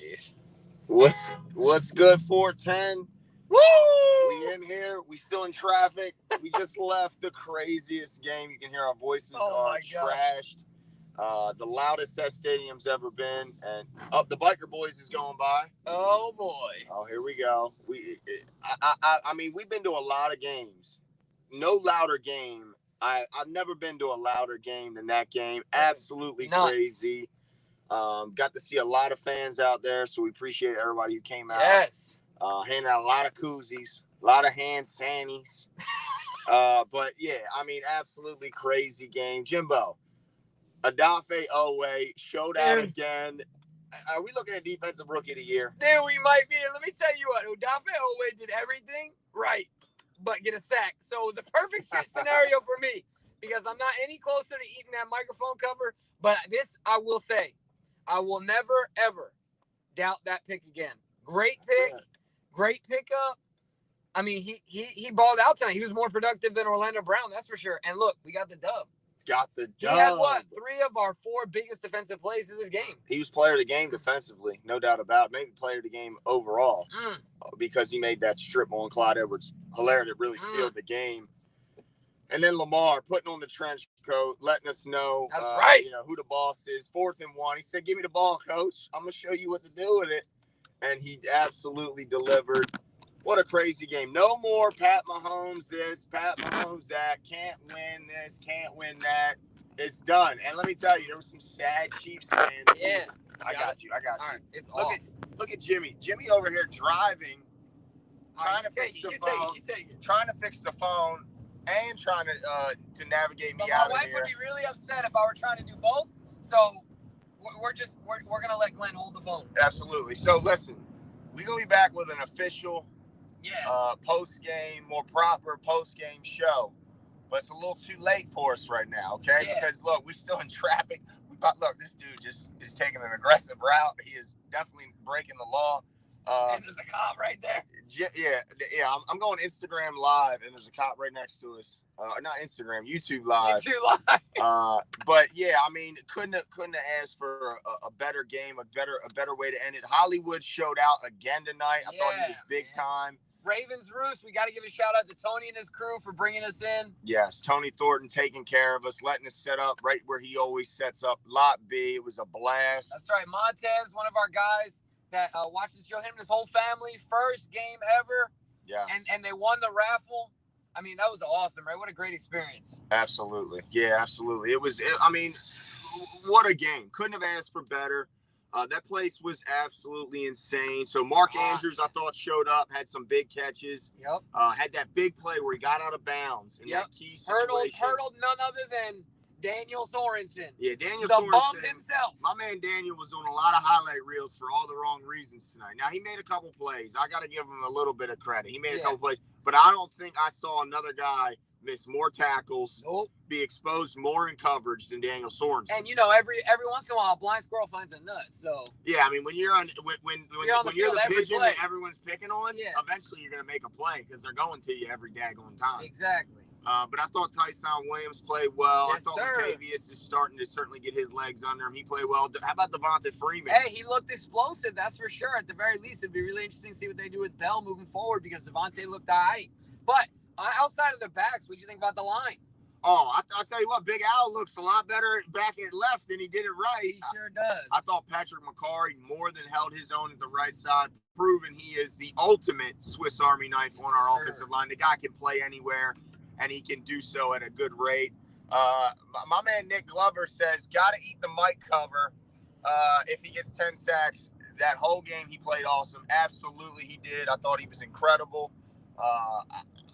jeez. What's good? 410. Woo! We in here. We still in traffic. We just left the craziest game. You can hear our voices are trashed. The loudest that stadium's ever been, and the biker boys is going by. Oh boy! Oh, here we go. I mean, we've been to a lot of games. No louder game. I've never been to a louder game than that game. Absolutely Nuts. Crazy. Got to see a lot of fans out there, so we appreciate everybody who came out. Yes. Handing out a lot of koozies, a lot of hand sannies. But yeah, I mean, absolutely crazy game. Jimbo, Odafe Oweh showed out again. Are we looking at defensive rookie of the year? Dude, we might be. Let me tell you what, Odafe Oweh did everything right, but get a sack. So it was a perfect scenario for me because I'm not any closer to eating that microphone cover. But this, I will say, I will never, ever doubt that pick again. Great pick. Great pickup. I mean, he balled out tonight. He was more productive than Orlando Brown, that's for sure. And look, we got the dub. He had what? 3 of our 4 biggest defensive plays in this game. He was player of the game defensively, no doubt about it. Maybe player of the game overall because he made that strip on Clyde Edwards-Helaire that really sealed the game. And then Lamar putting on the trench coat, letting us know, that's right. Who the boss is. 4th and 1. He said, "Give me the ball, coach. I'm gonna show you what to do with it." And he absolutely delivered. What a crazy game. No more Pat Mahomes this, Pat Mahomes that. Can't win this, can't win that. It's done. And let me tell you, there was some sad Chiefs fans. Yeah. I got you. All right, it's look at Jimmy. Jimmy over here driving, trying to fix the phone. Trying to fix the phone and trying to navigate me out of here. My wife would be really upset if I were trying to do both. So we're gonna let Glenn hold the phone. Absolutely. So listen, we're gonna be back with an official post-game, more proper post-game show. But it's a little too late for us right now, okay? Yeah. Because look, we're still in traffic. Look, this dude just is taking an aggressive route. He is definitely breaking the law. And there's a cop right there. Yeah. I'm going Instagram live, and there's a cop right next to us. Not Instagram, YouTube live. But yeah, I mean, couldn't have asked for a better game, a better way to end it. Hollywood showed out again tonight. I thought he was big time. Ravens Roost, we got to give a shout out to Tony and his crew for bringing us in. Yes, Tony Thornton taking care of us, letting us set up right where he always sets up. Lot B, it was a blast. That's right, Montez, one of our guys that watched the show, him and his whole family, first game ever. Yes. And they won the raffle. I mean, that was awesome, right? What a great experience. Absolutely. Yeah, absolutely. I mean, what a game. Couldn't have asked for better. That place was absolutely insane. So Mark Andrews, I thought, showed up, had some big catches. Yep. Had that big play where he got out of bounds in that key situation. Hurdled none other than Daniel Sorensen. Yeah, Daniel Sorensen. The bum himself. My man Daniel was on a lot of highlight reels for all the wrong reasons tonight. Now, he made a couple plays. I got to give him a little bit of credit. He made a couple plays. But I don't think I saw another guy miss more tackles, be exposed more in coverage than Daniel Sorensen. And every once in a while, a blind squirrel finds a nut. So yeah, I mean, when you're the pigeon that everyone's picking on, eventually you're gonna make a play because they're going to you every daggone time. Exactly. But I thought Tyson Williams played well. Yes, I thought Latavius is starting to certainly get his legs under him. He played well. How about Devonta Freeman? Hey, he looked explosive, that's for sure. At the very least, it'd be really interesting to see what they do with Bell moving forward because Devonta looked all right. But outside of the backs, what do you think about the line? Oh, I'll tell you what, Big Al looks a lot better back at left than he did it right. He sure does. I thought Patrick McCarry more than held his own at the right side, proving he is the ultimate Swiss Army knife on our offensive line. The guy can play anywhere, and he can do so at a good rate. My man Nick Glover says, got to eat the mic cover if he gets 10 sacks. That whole game, he played awesome. Absolutely, he did. I thought he was incredible.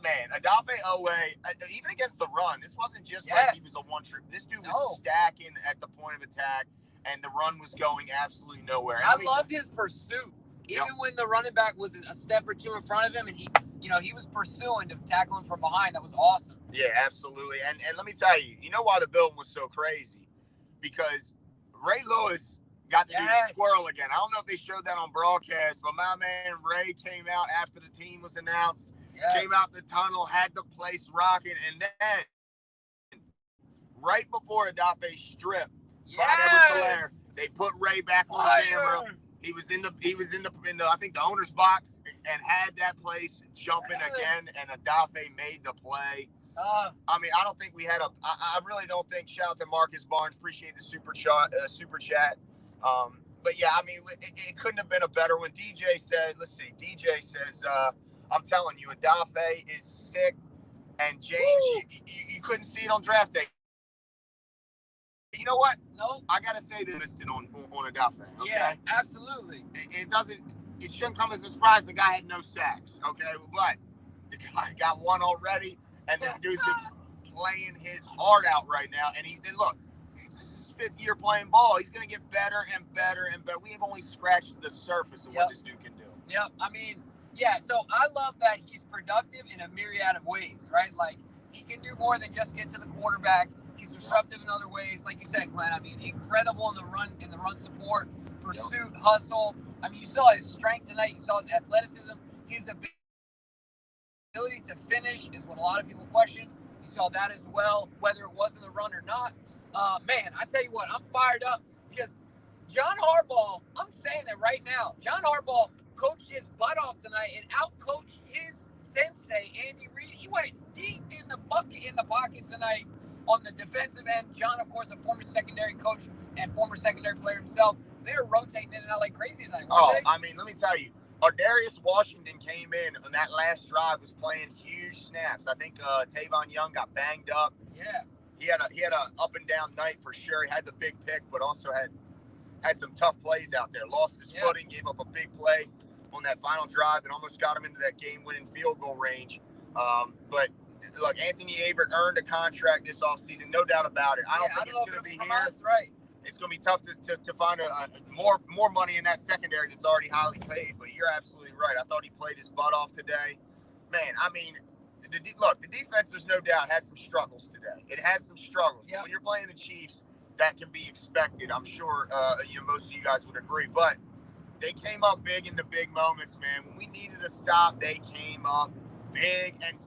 Man, Odafe Oweh, even against the run, this wasn't just like he was a one-trick. This dude was stacking at the point of attack, and the run was going absolutely nowhere. I loved his pursuit. Even when the running back was a step or two in front of him, and he was pursuing to tackle him from behind. That was awesome. Yeah, absolutely. And let me tell you, you know why the build was so crazy? Because Ray Lewis got to do the squirrel again. I don't know if they showed that on broadcast, but my man Ray came out after the team was announced. Came out the tunnel, had the place rocking, and then right before Odafe strip, they put Ray back on camera, He was in the I think the owner's box and had that place jumping again, and Adafe made the play. I mean, I don't think we had I really don't think. Shout out to Marcus Barnes, appreciate the super chat. But yeah, I mean, it couldn't have been a better one. DJ said, let's see, DJ says, I'm telling you, Adafe is sick, and James, you couldn't see it on draft day. You know what? No, I gotta say this listed on Adafe. Okay? Yeah, absolutely. It shouldn't come as a surprise. The guy had no sacks. Okay, but the guy got one already, and this dude's been playing his heart out right now. And look, this is his 5th year playing ball. He's gonna get better and better and better. We have only scratched the surface of what this dude can do. Yep. I mean, yeah. So I love that he's productive in a myriad of ways, right? Like he can do more than just get to the quarterback. He's disruptive in other ways, like you said, Glenn. I mean, incredible in the run support, pursuit, hustle. I mean, you saw his strength tonight. You saw his athleticism. His ability to finish is what a lot of people question. You saw that as well, whether it was in the run or not. Man, I tell you what, I'm fired up because John Harbaugh, I'm saying it right now, John Harbaugh coached his butt off tonight and outcoached his sensei, Andy Reid. He went deep in the pocket tonight on the defensive end. John, of course, a former secondary coach and former secondary player himself. They're rotating in and out like crazy tonight. I mean, let me tell you, Darius Washington came in on that last drive, was playing huge snaps. I think Tavon Young got banged up. Yeah. He had a up and down night for sure. He had the big pick, but also had some tough plays out there. Lost his footing, gave up a big play on that final drive and almost got him into that game-winning field goal range. But look, Anthony Averett earned a contract this offseason, no doubt about it. I don't think it's going to be here. Right. It's going to be tough to find more money in that secondary that's already highly paid. But you're absolutely right. I thought he played his butt off today. Man, I mean, the defense, there's no doubt, had some struggles today. It has some struggles. Yep. When you're playing the Chiefs, that can be expected. I'm sure most of you guys would agree. But they came up big in the big moments, man. When we needed a stop, they came up big and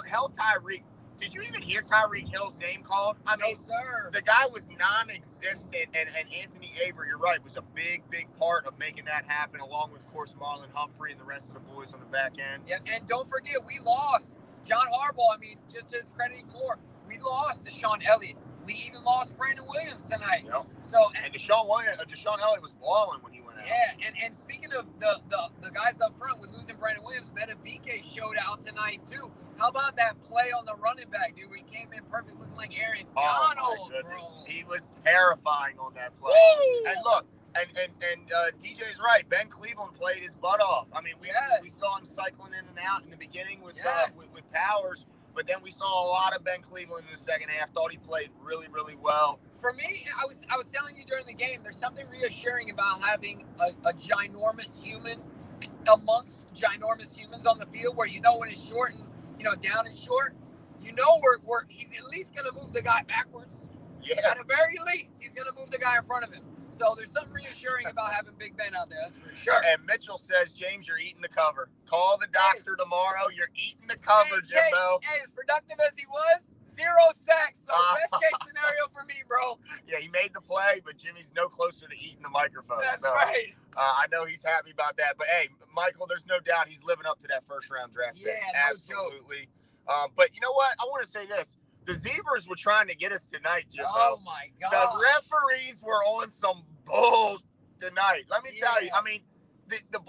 held Tyreek. Did you even hear Tyreek Hill's name called? I mean, no, sir. The guy was non-existent, and Anthony Averett, you're right, was a big part of making that happen, along with, of course, Marlon Humphrey and the rest of the boys on the back end. Yeah, and don't forget, we lost John Harbaugh. I mean, just to his credit more, we lost Deshaun Elliott. We even lost Brandon Williams tonight. Yep. So and Deshaun Elliott was balling when he went out. Yeah, and speaking of the guys up front with losing Brandon Williams, Meta BK showed out tonight too. How about that play on the running back, dude? He came in perfect, looking like Aaron Donald, bro. He was terrifying on that play. Woo! And look, and DJ's right. Ben Cleveland played his butt off. I mean, we saw him cycling in and out in the beginning with Powers, but then we saw a lot of Ben Cleveland in the second half. Thought he played really, really well. For me, I was telling you during the game, there's something reassuring about having a ginormous human amongst ginormous humans on the field, where when it's short and down and short, he's at least going to move the guy backwards. Yeah. At the very least, he's going to move the guy in front of him. So there's something reassuring about having Big Ben out there. That's for sure. And Mitchell says, James, you're eating the cover. Call the doctor tomorrow. You're eating the cover, Jimbo. Hey, as productive as he was, 0 sacks. So best case scenario for me, bro. Yeah, he made the play, but Jimmy's no closer to eating the microphone. That's right. I know he's happy about that. But, hey, Michael, there's no doubt he's living up to that first-round draft pick. Yeah, absolutely. But you know what? I want to say this. The Zebras were trying to get us tonight, Jimbo. Oh, my God. The referees were on some bull tonight. Let me tell you. I mean, the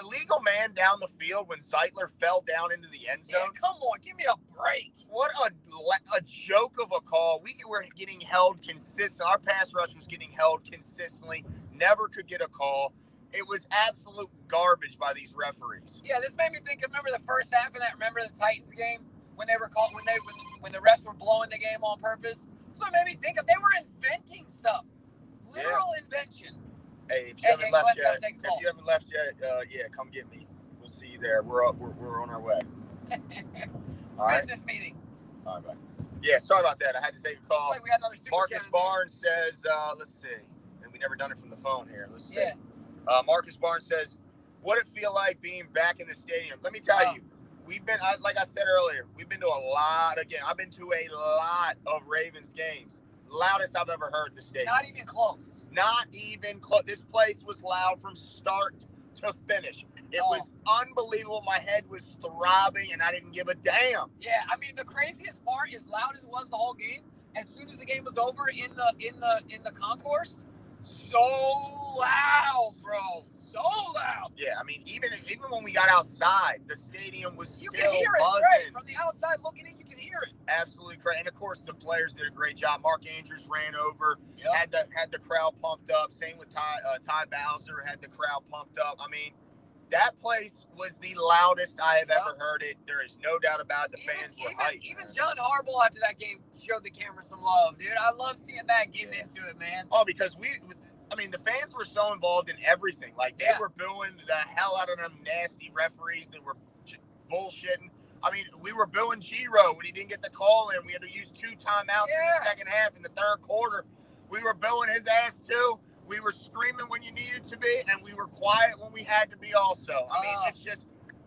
illegal man down the field when Zeitler fell down into the end zone. Yeah, come on, give me a break. What a joke of a call. We were getting held consistent. Our pass rush was getting held consistently. Never could get a call. It was absolute garbage by these referees. Yeah, this made me think. Remember the first half of that? Remember the Titans game when they were called when the refs were blowing the game on purpose? That's what made me think of. They were inventing stuff. Literal invention. Hey, if you haven't left yet, come get me. We'll see you there. We're on our way. All right? Business meeting. All right. Yeah, sorry about that. I had to take a call. Looks like we had another super Marcus Barnes says, let's see. And we never done it from the phone here. Let's see. Yeah. Marcus Barnes says, what it feel like being back in the stadium? Let me tell you, we've been, like I said earlier, we've been to a lot. Again, I've been to a lot of Ravens games. loudest I've ever heard the stadium. Not even close. Not even close. This place was loud from start to finish. It was unbelievable. My head was throbbing, and I didn't give a damn. Yeah, I mean the craziest part, as loud as it was the whole game, as soon as the game was over in the concourse, so loud, bro, so loud. Yeah, I mean even when we got outside, the stadium was You still can hear buzzing. it, right? From the outside looking in, you can hear it. Absolutely great, and of course the players did a great job. Mark Andrews ran over, Yep. had the crowd pumped up. Same with Ty Bowser, had the crowd pumped up. I mean, that place was the loudest I have ever heard it. There is no doubt about it. The fans were hyped. Even John Harbaugh after that game showed the camera some love, dude. I love seeing that getting into it, man. Oh, because the fans were so involved in everything. Like, they were booing the hell out of them nasty referees that were bullshitting. I mean, we were booing Giro when he didn't get the call in. We had to use 2 timeouts in the second half. In the third quarter, we were booing his ass too. We were screaming when you needed to be, and we were quiet when we had to be also. I mean,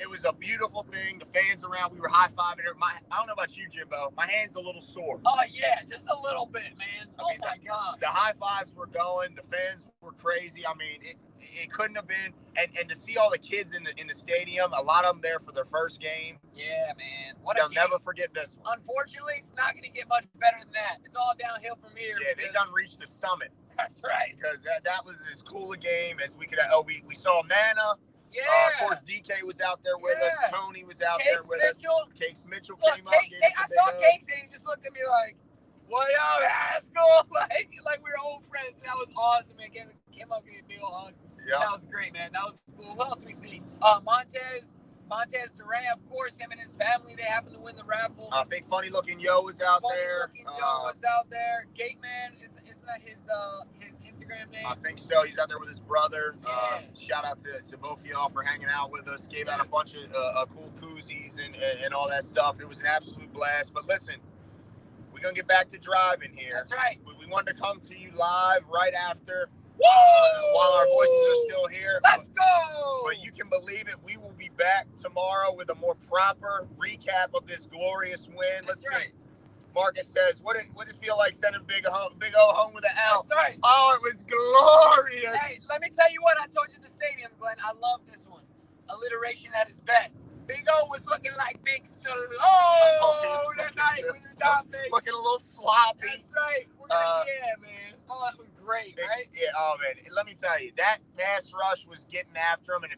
it was a beautiful thing. The fans around, we were high-fiving her. I don't know about you, Jimbo. My hand's a little sore. Oh, yeah, just a little bit, man. My God. The high fives were going. The fans were crazy. I mean, it couldn't have been. And to see all the kids in the stadium, a lot of them there for their first game. Yeah, man. They'll never forget this one. Unfortunately, it's not going to get much better than that. It's all downhill from here. Yeah, they done reached the summit. That's right. Because that was as cool a game as we could have. Oh, we saw Nana. Yeah. Of course, DK was out there with us. Tony was out there with us. Cakes Mitchell came up. I saw Cakes, and he just looked at me like, "What up, Haskell?" like we were old friends. That was awesome, man. Came up, gave me a big old hug. Yeah. That was great, man. That was cool. Who else we see? Montez Durant, of course, him and his family, they happened to win the raffle. I think Funny Looking Yo was out there. Funny Looking Yo was out there. Gateman, isn't that his Instagram name? I think so. He's out there with his brother. Yeah. Shout out to both of y'all for hanging out with us. Gave out a bunch of cool koozies and all that stuff. It was an absolute blast. But listen, we're going to get back to driving here. That's right. We wanted to come to you live right after. Woo! While our voices are still here. Let's go! But you can believe it, we will be back tomorrow with a more proper recap of this glorious win. That's right. See. Marcus says, what did it feel like sending Big O home with an L? That's right. Oh, it was glorious. Hey, let me tell you what I told you at the stadium, Glenn. I love this one. Alliteration at its best. Big O was looking like Big Slow tonight with his dot face. Looking a little sloppy. That's right. Yeah, man. Oh, that was great, right? Oh man, let me tell you, that pass rush was getting after them, and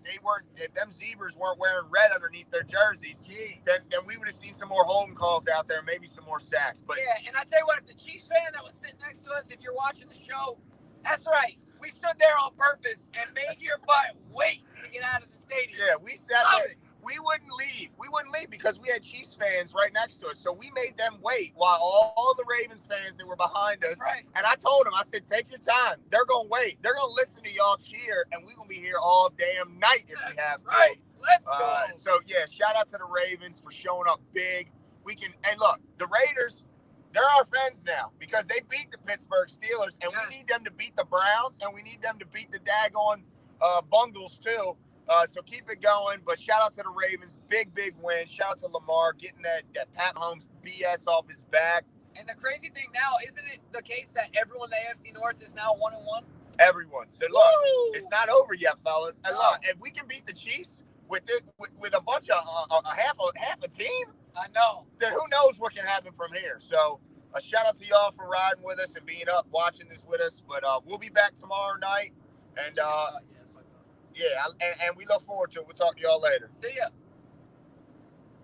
if them zebras weren't wearing red underneath their jerseys, then we would have seen some more holding calls out there, maybe some more sacks. But yeah, and I tell you what, if the Chiefs fan that was sitting next to us, if you're watching the show, that's right. We stood there on purpose and made your butt wait to get out of the stadium. Yeah, we sat there. We wouldn't leave. We wouldn't leave because we had Chiefs fans right next to us. So we made them wait while all the Ravens fans that were behind us. Right. And I told them, I said, take your time. They're going to wait. They're going to listen to y'all cheer, and we're going to be here all damn night if we have to. Right. Let's go. So, yeah, shout out to the Ravens for showing up big. And look, the Raiders, they're our friends now because they beat the Pittsburgh Steelers, and we need them to beat the Browns, and we need them to beat the daggone Bungles, too. So keep it going, but shout out to the Ravens. Big win. Shout out to Lamar getting that Pat Mahomes BS off his back. And the crazy thing now, isn't it the case that everyone in the AFC North is now 1-1? Everyone. So look, it's not over yet, fellas. And look, if we can beat the Chiefs with a bunch of half a team, I know. Then who knows what can happen from here. So a shout out to y'all for riding with us and being up, watching this with us. But we'll be back tomorrow night, and. Yeah, and we look forward to it. We'll talk to y'all later. See ya.